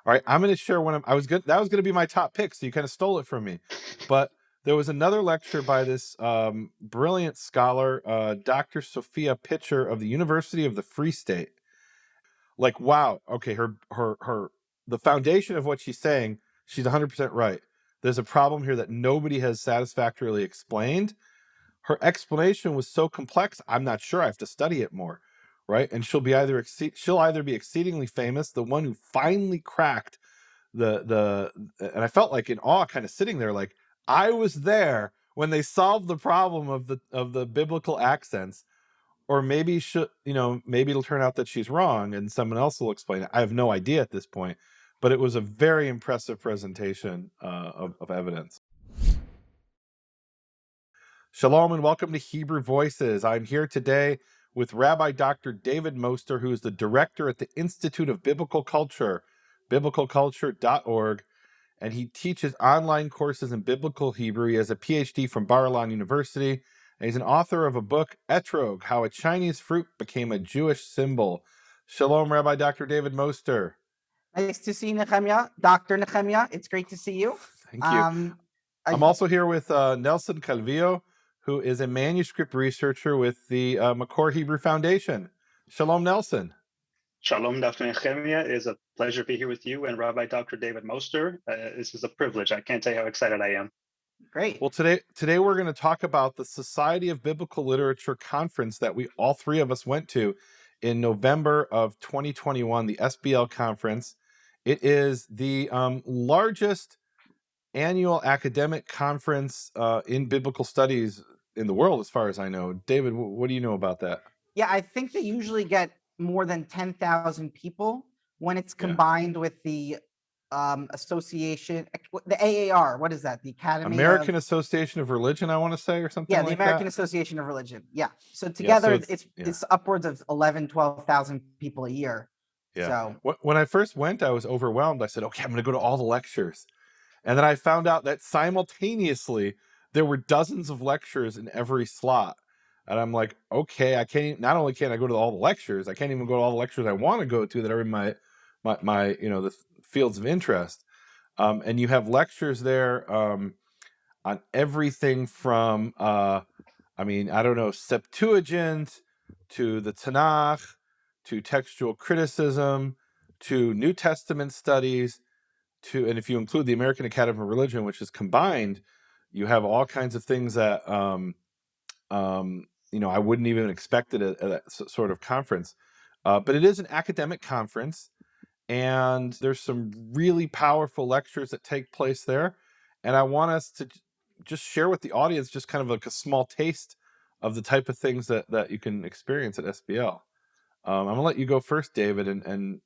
All right, I'm going to share one of. I was good. That was going to be my top pick, so you kind of stole it from me. But there was another lecture by this brilliant scholar, Dr. Sophia Pitcher of the University of the Free State. Like, wow, okay, her the foundation of what she's saying, she's 100% right. There's a problem here that nobody has satisfactorily explained. Her explanation was so complex, I'm not sure. I have to study it more, right? And she'll either be exceedingly famous, the one who finally cracked the and I felt like in awe, kind of sitting there, like I was there when they solved the problem of the biblical accents. Or maybe maybe it'll turn out that she's wrong and someone else will explain it. I have no idea at this point, but it was a very impressive presentation of evidence. Shalom and welcome to Hebrew Voices. I'm here today with Rabbi Dr. David Moster, who is the director at the Institute of Biblical Culture, biblicalculture.org, and he teaches online courses in biblical Hebrew. He has a PhD from Bar-Ilan University, and he's an author of a book, Etrog, How a Chinese Fruit Became a Jewish Symbol. Shalom, Rabbi Dr. David Moster. Nice to see you, Nehemiah. Dr. Nehemiah, it's great to see you. Thank you. I'm also here with Nelson Calvillo, who is a manuscript researcher with the Makor Hebrew Foundation. Shalom, Nelson. Shalom, Dr. Nehemiah. It is a pleasure to be here with you and Rabbi Dr. David Moster. This is a privilege. I can't tell you how excited I am. Great. Well, today we're going to talk about the Society of Biblical Literature conference that we all three of us went to in November of 2021, the SBL conference. It is the largest annual academic conference in biblical studies in the world, as far as I know. David, what do you know about that? Yeah, I think they usually get more than 10,000 people when it's combined with the association, the AAR. What is that? The Academy American Association of Religion, I want to say, or something like that. Yeah, the American Association of Religion. Yeah. So together, it's upwards of 11, 12,000 people a year. Yeah. So when I first went, I was overwhelmed. I said, okay, I'm going to go to all the lectures. And then I found out that simultaneously there were dozens of lectures in every slot. And I'm like, okay, not only can't I go to all the lectures, I can't even go to all the lectures I want to go to that are in my the fields of interest. And you have lectures there on everything from Septuagint to the Tanakh, to textual criticism, to New Testament studies, and if you include the American Academy of Religion, which is combined, you have all kinds of things that I wouldn't even expect it at that sort of conference. But it is an academic conference, and there's some really powerful lectures that take place there. And I want us to just share with the audience just kind of like a small taste of the type of things that you can experience at SBL. I'm going to let you go first, David, and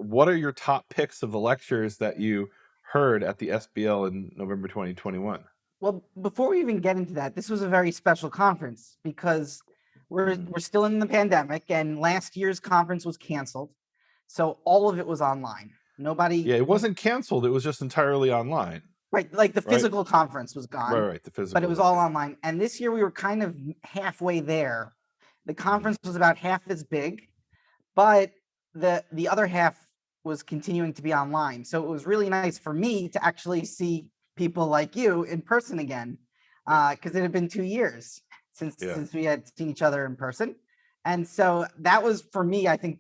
what are your top picks of the lectures that you heard at the SBL in November 2021? Well, before we even get into that, this was a very special conference because we're still in the pandemic, and last year's conference was canceled. So all of it was online. Yeah, it wasn't canceled. It was just entirely online. Right, like the physical conference was gone. Right, the physical. But it was all online. And this year we were kind of halfway there. The conference was about half as big, but the other half was continuing to be online. So it was really nice for me to actually see people like you in person again, because it had been 2 years since we had seen each other in person. And so that was, for me, I think,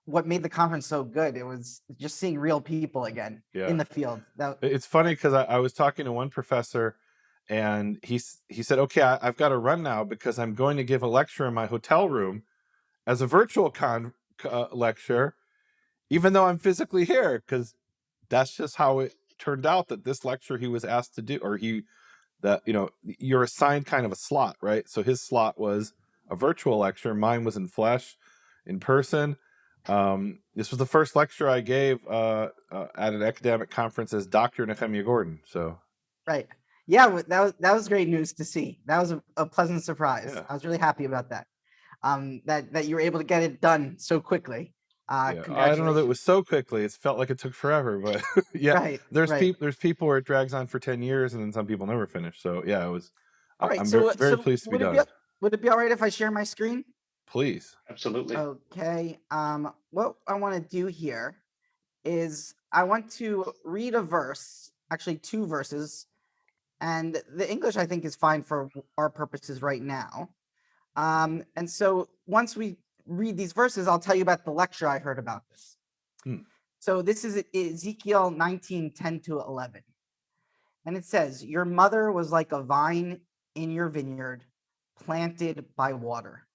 what made the conference so good. It was just seeing real people again in the field. It's funny because I was talking to one professor, and he said, okay, I've got to run now because I'm going to give a lecture in my hotel room as a virtual lecture, even though I'm physically here, because that's just how it turned out that this lecture he was asked to do, or you're assigned kind of a slot, right? So his slot was a virtual lecture. Mine was in flesh, in person. This was the first lecture I gave at an academic conference as Dr. Nehemiah Gordon. So, right, yeah, that was great news to see. That was a pleasant surprise. Yeah. I was really happy about that. That you were able to get it done so quickly. I don't know that it was so quickly. It felt like it took forever, but there's people where it drags on for 10 years, and then some people never finish. So yeah, it was. I'm very pleased to be done. Would it be all right if I share my screen? Please. Absolutely. Okay. What I want to do here is I want to read a verse, actually 2 verses, and the English I think is fine for our purposes right now. And so once we read these verses, I'll tell you about the lecture I heard about this. Hmm. So this is Ezekiel 19:10-11. And it says, "Your mother was like a vine in your vineyard, planted by water.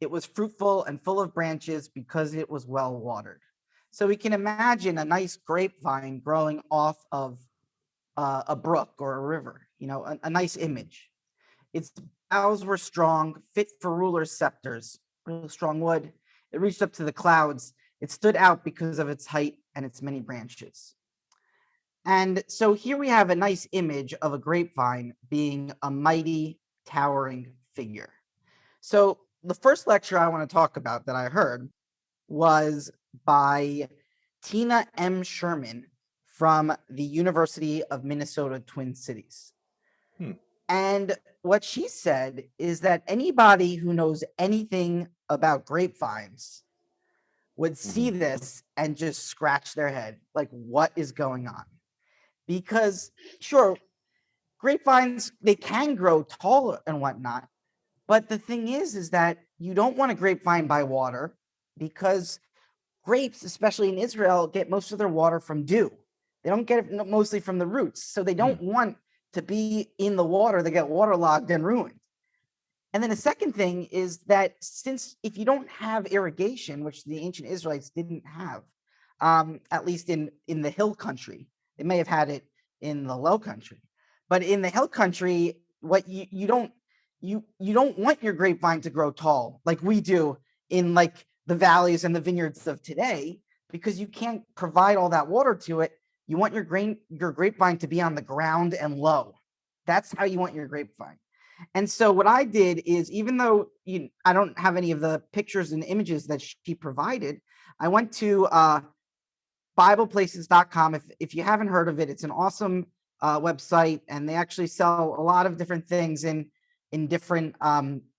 It was fruitful and full of branches because it was well watered." So we can imagine a nice grapevine growing off of a brook or a river, a nice image. Its boughs were strong, fit for rulers' scepters, real strong wood. It reached up to the clouds. It stood out because of its height and its many branches. And so here we have a nice image of a grapevine being a mighty, towering figure. So the first lecture I want to talk about that I heard was by Tina M. Sherman from the University of Minnesota Twin Cities. Hmm. And what she said is that anybody who knows anything about grapevines would see this and just scratch their head, like, what is going on? Because sure, grapevines, they can grow tall and whatnot, but the thing is that you don't want a grapevine by water, because grapes, especially in Israel, get most of their water from dew. They don't get it mostly from the roots. So they don't want to be in the water. They get waterlogged and ruined. And then the second thing is that since if you don't have irrigation, which the ancient Israelites didn't have, at least in the hill country, they may have had it in the low country, but in the hill country, what you don't want your grapevine to grow tall like we do in like the valleys and the vineyards of today, because you can't provide all that water to it. You want your grapevine to be on the ground and low. That's how you want your grapevine. And so what I did is, even though I don't have any of the pictures and images that she provided, I went to BiblePlaces.com. If you haven't heard of it, it's an awesome website, and they actually sell a lot of different things in different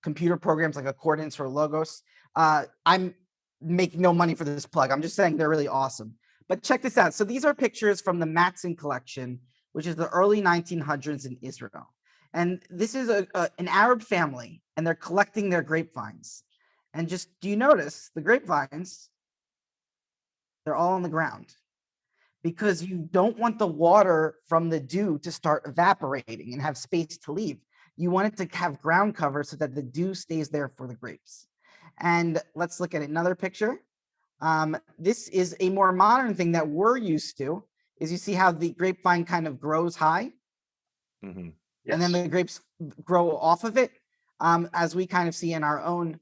computer programs like Accordance or Logos. I'm making no money for this plug. I'm just saying they're really awesome. But check this out. So these are pictures from the Matzin collection, which is the early 1900s in Israel. And this is an Arab family, and they're collecting their grapevines. And just, do you notice the grapevines? They're all on the ground, because you don't want the water from the dew to start evaporating and have space to leave. You want it to have ground cover so that the dew stays there for the grapes. And let's look at another picture. This is a more modern thing that we're used to, is you see how the grapevine kind of grows high? Mm-hmm. Yes. And then the grapes grow off of it, as we kind of see in our own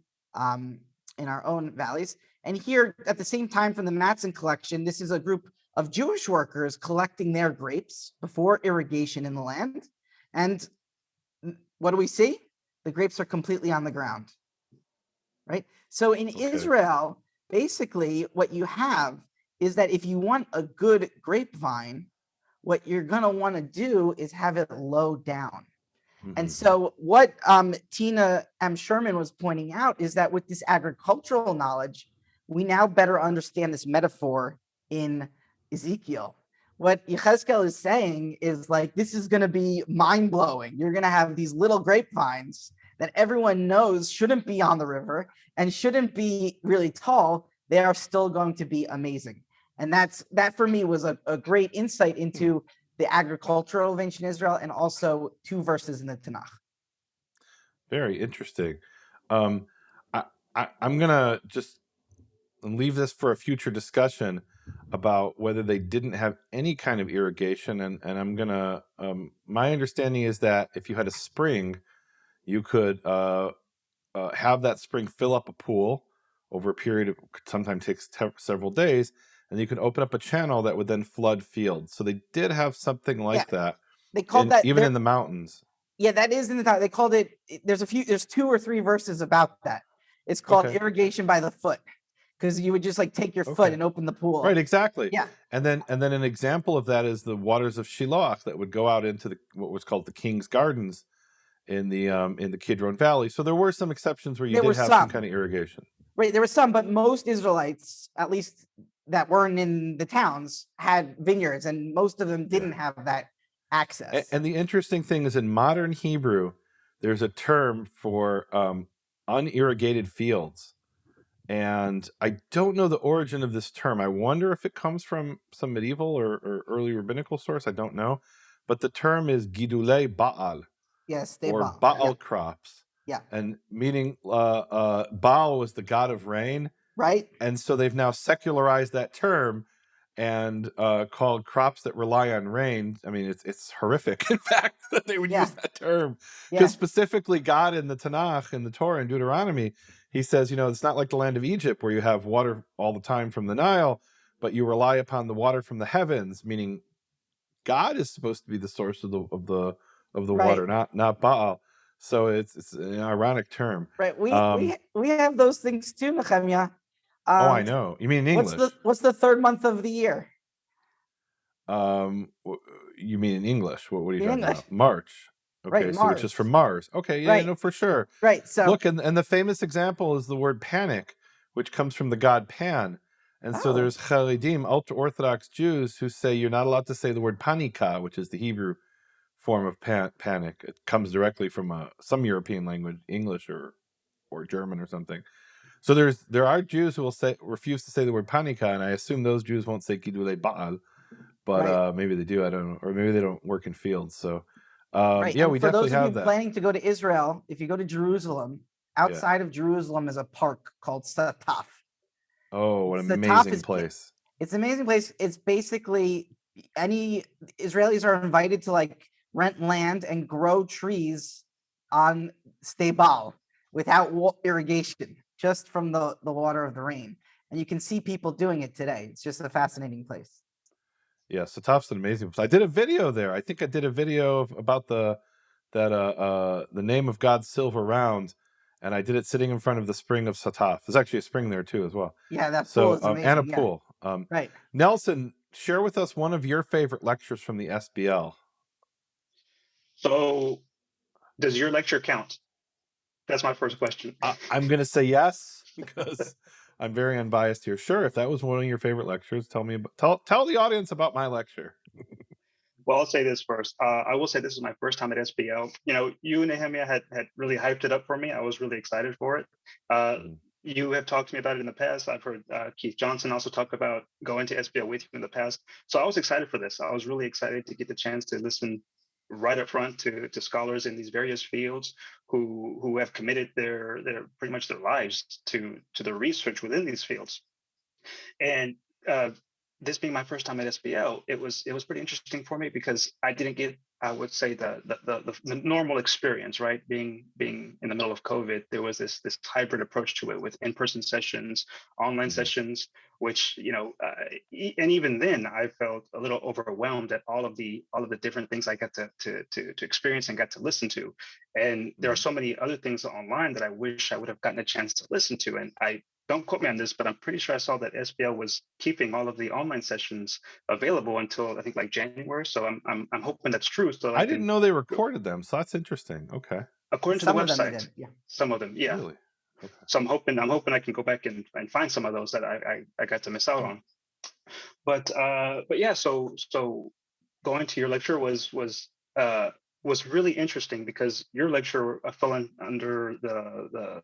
valleys. And here, at the same time, from the Matzin collection, this is a group of Jewish workers collecting their grapes before irrigation in the land. And what do we see? The grapes are completely on the ground, right? So in Israel, basically what you have is that if you want a good grapevine, what you're going to want to do is have it low down. And so what Tina M. Sherman was pointing out is that with this agricultural knowledge, we now better understand this metaphor in Ezekiel. What Yechezkel is saying is, like, this is going to be mind-blowing. You're going to have these little grapevines that everyone knows shouldn't be on the river and shouldn't be really tall. They are still going to be amazing. And that for me was a great insight into the agricultural of ancient Israel, and also 2 verses in the Tanakh. Very interesting. I'm gonna just leave this for a future discussion about whether they didn't have any kind of irrigation, and I'm gonna my understanding is that if you had a spring, you could have that spring fill up a pool over a period of sometimes takes several days, and you can open up a channel that would then flood fields. So they did have something like that. They called that even in the mountains. Yeah, that is in the time. They called it. There's 2 or 3 verses about that. It's called irrigation by the foot, because you would just like take your foot and open the pool. Right, exactly. Yeah. And then an example of that is the waters of Shiloach that would go out into what was called the King's Gardens in the Kidron Valley. So there were some exceptions where you did have some kind of irrigation. Right, there were some, but most Israelites, at least that weren't in the towns had vineyards, and most of them didn't have that access. And the interesting thing is, in modern Hebrew, there's a term for unirrigated fields. And I don't know the origin of this term. I wonder if it comes from some medieval or early rabbinical source. I don't know. But the term is Gidulei Baal, Yes, they or bought. Baal crops. Yeah. And meaning Baal was the god of rain. Right. And so they've now secularized that term and called crops that rely on rain. I mean, it's horrific, in fact, that they would use that term. Because specifically God in the Tanakh, in the Torah, in Deuteronomy, he says, it's not like the land of Egypt where you have water all the time from the Nile, but you rely upon the water from the heavens, meaning God is supposed to be the source of the water, not Baal. So it's an ironic term. Right. We have those things too, Nehemiah. I know. You mean in English? What's the third month of the year? You mean in English? What are you talking about? March. Okay, Right, so which is from Mars. Okay, yeah, no, for sure. Right. So look, and the famous example is the word panic, which comes from the god Pan. And so there's Charedim, ultra-Orthodox Jews, who say you're not allowed to say the word panika, which is the Hebrew form of panic. It comes directly from some European language, English or German or something. So there are Jews who will refuse to say the word panika, and I assume those Jews won't say Gidulei Baal, but maybe they do. I don't know, or maybe they don't work in fields. So yeah, we definitely have that. Planning to go to Israel, if you go to Jerusalem, outside of Jerusalem is a park called Sataf. Oh, what an amazing place! It's an amazing place. It's basically any Israelis are invited to rent land and grow trees on Stebal without irrigation, just from the water of the rain. And you can see people doing it today. It's just a fascinating place. Yeah, Sataf's an amazing place. I did a video there. I think I did a video about the name of God's silver round, and I did it sitting in front of the spring of Sataf. There's actually a spring there too as well. Yeah, that pool is amazing. And a pool. Right. Nelson, share with us one of your favorite lectures from the SBL. So, does your lecture count? That's my first question. I'm going to say yes, because I'm very unbiased here. Sure, if that was one of your favorite lectures, tell the audience about my lecture. Well, I'll say this first. I will say this is my first time at SBL. You and Nehemiah had really hyped it up for me. I was really excited for it. You have talked to me about it in the past. I've heard Keith Johnson also talk about going to SBL with you in the past. So I was excited for this. I was really excited to get the chance to listen right up front to scholars in these various fields who have committed their pretty much their lives to the research within these fields. And this being my first time at SBL, it was pretty interesting for me because I didn't get, I would say, the normal experience, right? Being in the middle of COVID, there was this hybrid approach to it with in-person sessions, online sessions, which and even then I felt a little overwhelmed at all of the different things I got to experience and got to listen to. And there are so many other things online that I wish I would have gotten a chance to listen to, and don't quote me on this, but I'm pretty sure I saw that SBL was keeping all of the online sessions available until I think January. So I'm hoping that's true. So I didn't know they recorded them, so that's interesting. Okay. According to the website, some of them, yeah. Really? Okay. So I'm hoping I can go back and find some of those that I got to miss out on. But yeah, so going to your lecture was really interesting because your lecture fell under the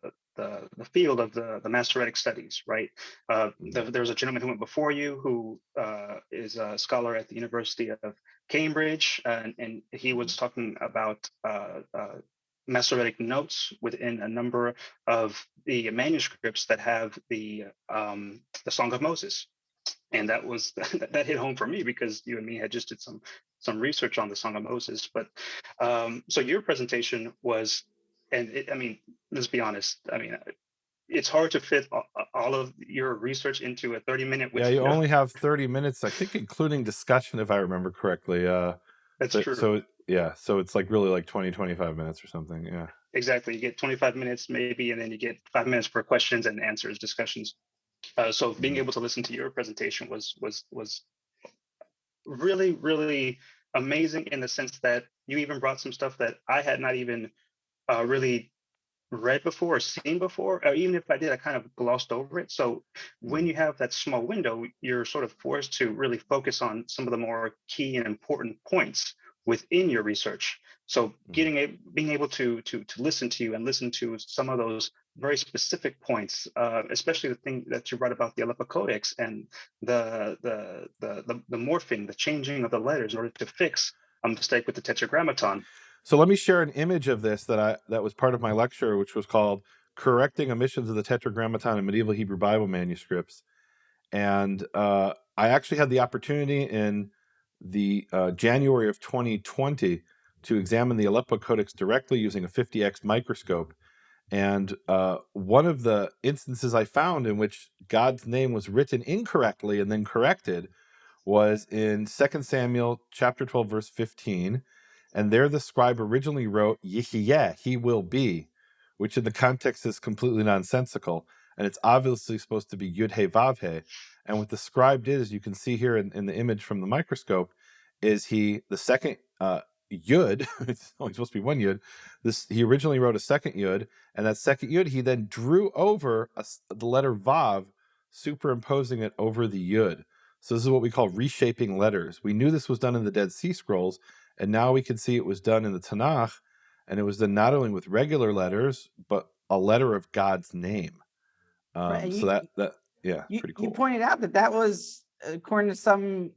field of the Masoretic studies, right? There was a gentleman who went before you who is a scholar at the University of Cambridge, and he was talking about Masoretic notes within a number of the manuscripts that have the Song of Moses. And that hit home for me because you and me had just did some research on the Song of Moses. But so your presentation was, let's be honest. It's hard to fit all of your research into a 30-minute. Yeah, you only have 30 minutes, I think, including discussion, if I remember correctly. That's true. So it's really 20, 25 minutes or something. Yeah. Exactly. You get 25 minutes maybe, and then you get 5 minutes for questions and answers, discussions. So being able to listen to your presentation was really, really amazing in the sense that you even brought some stuff that I had not even really read before or seen before, or even if I did, I kind of glossed over it. So when you have that small window, you're sort of forced to really focus on some of the more key and important points within your research. So being able to listen to you and listen to some of those very specific points, especially the thing that you write about the Aleppo Codex and the morphing, the changing of the letters in order to fix a mistake with the Tetragrammaton. So let me share an image of this that was part of my lecture, which was called "Correcting Omissions of the Tetragrammaton in Medieval Hebrew Bible Manuscripts." And I actually had the opportunity in the January of 2020 to examine the Aleppo Codex directly using a 50x microscope. And one of the instances I found in which God's name was written incorrectly and then corrected was in 2 Samuel chapter 12, verse 15. And there the scribe originally wrote, Yehieh, he will be, which in the context is completely nonsensical. And it's obviously supposed to be Yud-He Vav-He. And what the scribe did, as you can see here in the image from the microscope, is the second Yud, it's only supposed to be one Yud, he originally wrote a second Yud, and that second Yud he then drew over the letter Vav, superimposing it over the Yud. So this is what we call reshaping letters. We knew this was done in the Dead Sea Scrolls, and now we can see it was done in the Tanakh, and it was done not only with regular letters, but a letter of God's name. Right, and So that yeah, pretty cool. You pointed out that was, according to some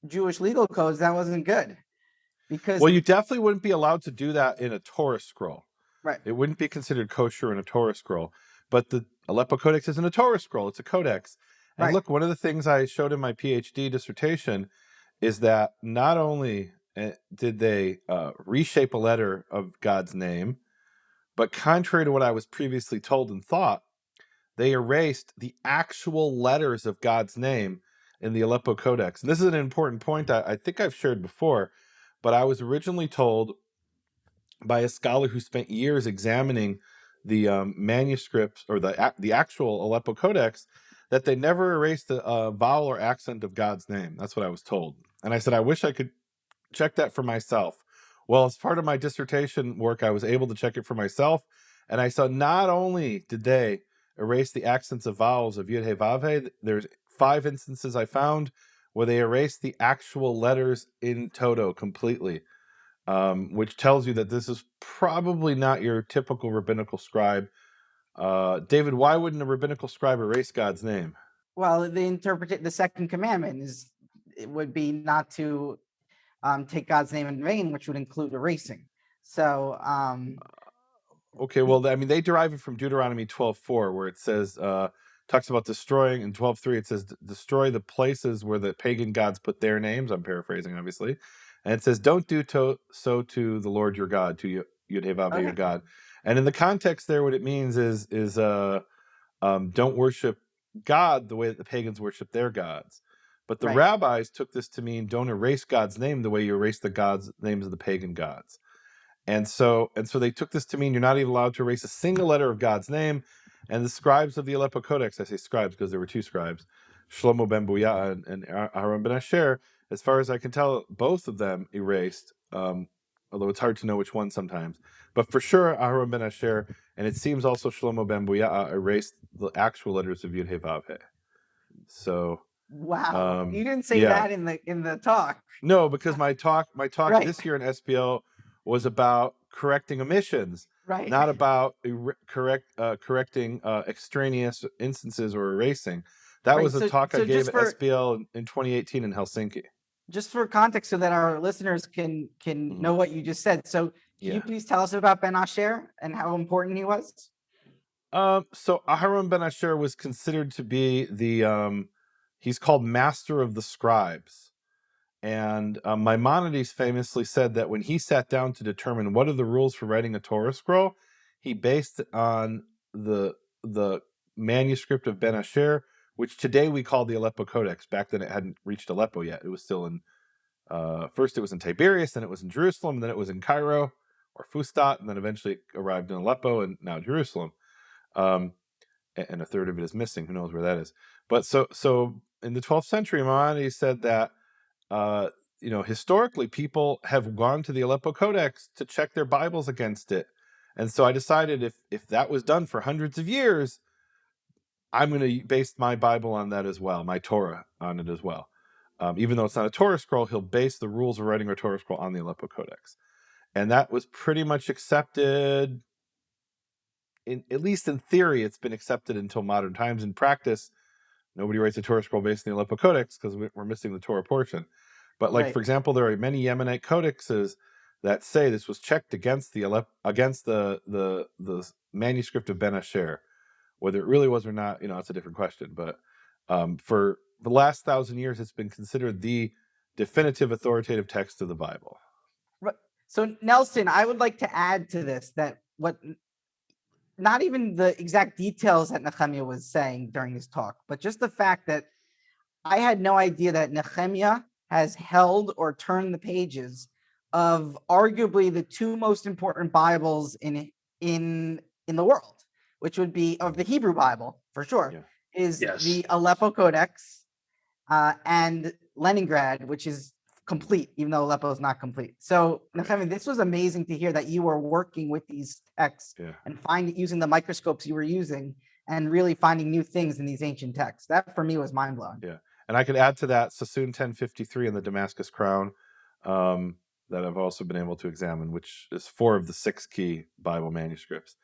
Jewish legal codes, that wasn't good. Because Well, you definitely wouldn't be allowed to do that in a Torah scroll. right. It wouldn't be considered kosher in a Torah scroll. But the Aleppo Codex isn't a Torah scroll, it's a codex. And Right. look, one of the things I showed in my PhD dissertation is that not only did they reshape a letter of God's name, but contrary to what I was previously told and thought, they erased the actual letters of God's name in the Aleppo Codex. And this is an important point I think I've shared before, but I was originally told by a scholar who spent years examining the manuscripts or the actual Aleppo Codex that they never erased the vowel or accent of God's name. That's what I was told. And I said, I wish I could check that for myself. Well, as part of my dissertation work, I was able to check it for myself. And I saw not only did they erase the accents of vowels of Yud He Vav He, there's 5 instances I found where they erased the actual letters in toto completely. Which tells you that this is probably not your typical rabbinical scribe. David, why wouldn't a rabbinical scribe erase God's name? Well, the second commandment would be not to take God's name in vain, which would include erasing. So Okay, well, I mean, they derive it from Deuteronomy 12:4, where it says, talks about destroying. In 12:3, it says, destroy the places where the pagan gods put their names. I'm paraphrasing, obviously. And it says, don't do so to the Lord your God, to Yud-He-Vav-He, your God. And in the context there, what it means is don't worship God the way that the pagans worship their gods. But the rabbis took this to mean don't erase God's name the way you erase the gods' names of the pagan gods. And so they took this to mean you're not even allowed to erase a single letter of God's name. And the scribes of the Aleppo Codex, I say scribes because there were 2 scribes, Shlomo ben Buya and Aharon ben Asher, as far as I can tell, both of them erased, although it's hard to know which one sometimes. But for sure, Aharon ben Asher, and it seems also Shlomo ben Buya erased the actual letters of Yud-He Vav-He. So wow, you didn't say that in the talk. No, because my talk this year in SPL was about correcting omissions, not about correcting extraneous instances or erasing. That was a talk I gave at SPL in 2018 in Helsinki. Just for context, so that our listeners can know what you just said. So can you please tell us about Ben Asher and how important he was? So Aharon ben Asher was considered to be he's called master of the scribes. And Maimonides famously said that when he sat down to determine what are the rules for writing a Torah scroll, he based it on the manuscript of Ben Asher, which today we call the Aleppo Codex. Back then it hadn't reached Aleppo yet. It was still in, first it was in Tiberias, then it was in Jerusalem, then it was in Cairo or Fustat, and then eventually it arrived in Aleppo and now Jerusalem. And a third of it is missing. Who knows where that is? But so in the 12th century, Maimonides said that historically people have gone to the Aleppo Codex to check their Bibles against it. And so I decided if that was done for hundreds of years, I'm going to base my Bible on that as well, my Torah on it as well. Even though it's not a Torah scroll, he'll base the rules of writing a Torah scroll on the Aleppo Codex. And that was pretty much accepted, at least in theory, it's been accepted until modern times. In practice, nobody writes a Torah scroll based on the Aleppo Codex because we're missing the Torah portion. But like, for Right. example, there are many Yemenite codexes that say this was checked against the manuscript of Ben Asher. Whether it really was or not, it's a different question. But for the last 1,000 years, it's been considered the definitive authoritative text of the Bible. Right. So Nelson, I would like to add to this that not even the exact details that Nehemiah was saying during his talk, but just the fact that I had no idea that Nehemiah has held or turned the pages of arguably the two most important Bibles in the world, which would be of the Hebrew Bible for sure, is Yes. the Aleppo Codex and Leningrad, which is complete, even though Aleppo is not complete. So, Nehemiah, this was amazing to hear that you were working with these texts and using the microscopes you were using and really finding new things in these ancient texts. That for me was mind blowing. Yeah. And I could add to that Sassoon 1053 and the Damascus Crown that I've also been able to examine, which is 4 of the 6 key Bible manuscripts.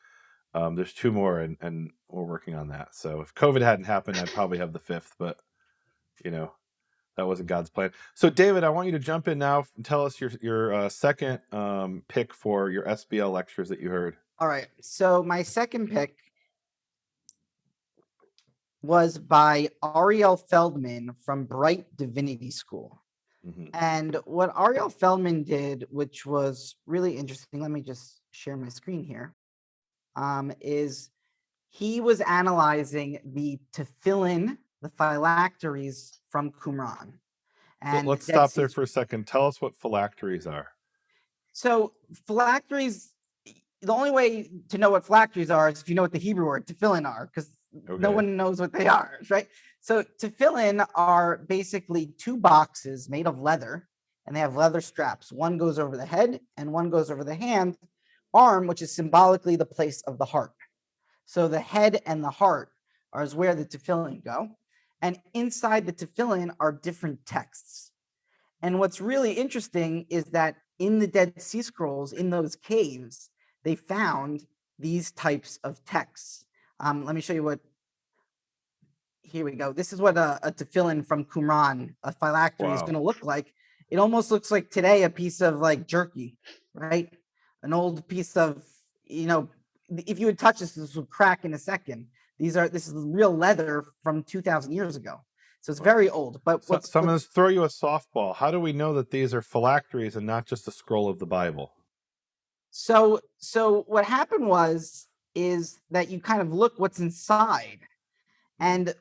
There's 2 more, and we're working on that. So if COVID hadn't happened, I'd probably have the 5th, but that wasn't God's plan. So David, I want you to jump in now and tell us your second pick for your SBL lectures that you heard. All right. So my second pick was by Ariel Feldman from Bright Divinity School. Mm-hmm. And what Ariel Feldman did, which was really interesting, let me just share my screen here, is he was analyzing the tefillin, the phylacteries from Qumran. And let's stop there for a second. Tell us what phylacteries are. So phylacteries, the only way to know what phylacteries are is if you know what the Hebrew word tefillin are, because no one knows what they are, right? So tefillin are basically 2 boxes made of leather, and they have leather straps. One goes over the head and one goes over the arm, which is symbolically the place of the heart. So the head and the heart are where the tefillin go. And inside the tefillin are different texts. And what's really interesting is that in the Dead Sea Scrolls, in those caves, they found these types of texts. Let me show you here we go. This is what a tefillin from Qumran, a phylactery, is going to look like. It almost looks like today a piece of like jerky, right? An old piece of, if you would touch this would crack in a second. This is real leather from 2,000 years ago. So it's very old. But so I'm going to throw you a softball. How do we know that these are phylacteries and not just a scroll of the Bible? So what happened is that you kind of look what's inside. And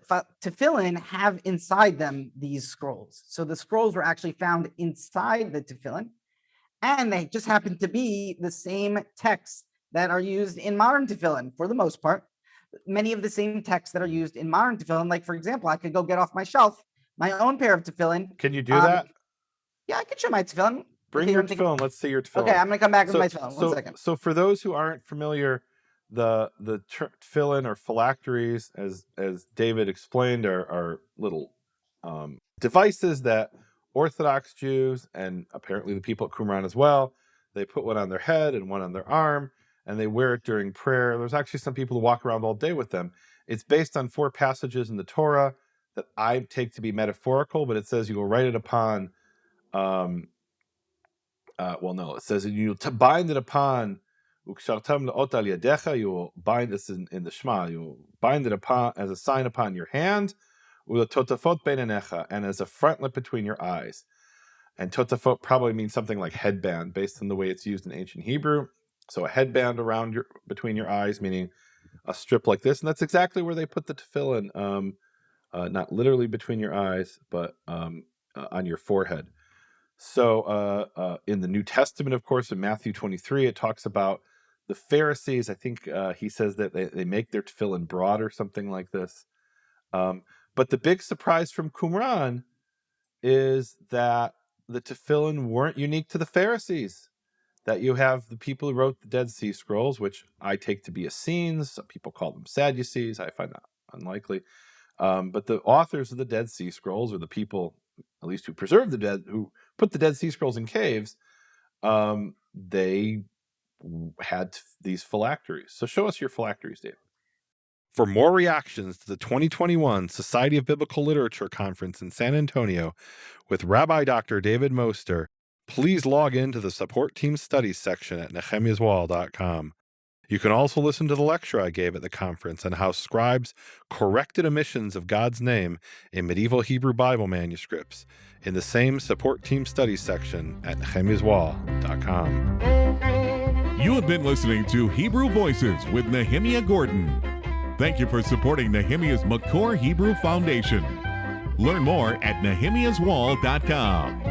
tefillin have inside them these scrolls. So the scrolls were actually found inside the tefillin, and they just happen to be the same texts that are used in modern tefillin for the most part. Many of the same texts that are used in modern tefillin. Like, for example, I could go get off my shelf my own pair of tefillin. Can you do that? Yeah, I can show my tefillin. Bring your tefillin. Let's see your tefillin. Okay, I'm going to come back with my tefillin. 1 second. So for those who aren't familiar, the tefillin or phylacteries, as David explained, are little devices that Orthodox Jews and apparently the people at Qumran as well, they put one on their head and one on their arm, and they wear it during prayer. There's actually some people who walk around all day with them. It's based on 4 passages in the Torah that I take to be metaphorical, but it says you will write it upon. It says you to bind it upon. You will bind this in the Shema. You will bind it upon as a sign upon your hand, and as a frontlet between your eyes. And totafot probably means something like headband, based on the way it's used in ancient Hebrew. So a headband around between your eyes, meaning a strip like this, and that's exactly where they put the tefillin. Not literally between your eyes, but on your forehead. So in the New Testament, of course, in Matthew 23, it talks about the Pharisees. I think he says that they make their tefillin broad or something like this. But the big surprise from Qumran is that the tefillin weren't unique to the Pharisees, that you have the people who wrote the Dead Sea Scrolls, which I take to be Essenes. Some people call them Sadducees. I find that unlikely. But the authors of the Dead Sea Scrolls, or the people, at least who preserved the dead, who put the Dead Sea Scrolls in caves, they had these phylacteries. So show us your phylacteries, Dave. For more reactions to the 2021 Society of Biblical Literature Conference in San Antonio with Rabbi Dr. David Moster, please log into the Support Team Studies section at nehemiaswall.com. You can also listen to the lecture I gave at the conference on how scribes corrected omissions of God's name in medieval Hebrew Bible manuscripts in the same Support Team Studies section at nehemiaswall.com. You have been listening to Hebrew Voices with Nehemiah Gordon. Thank you for supporting Nehemiah's Makor Hebrew Foundation. Learn more at nehemiaswall.com.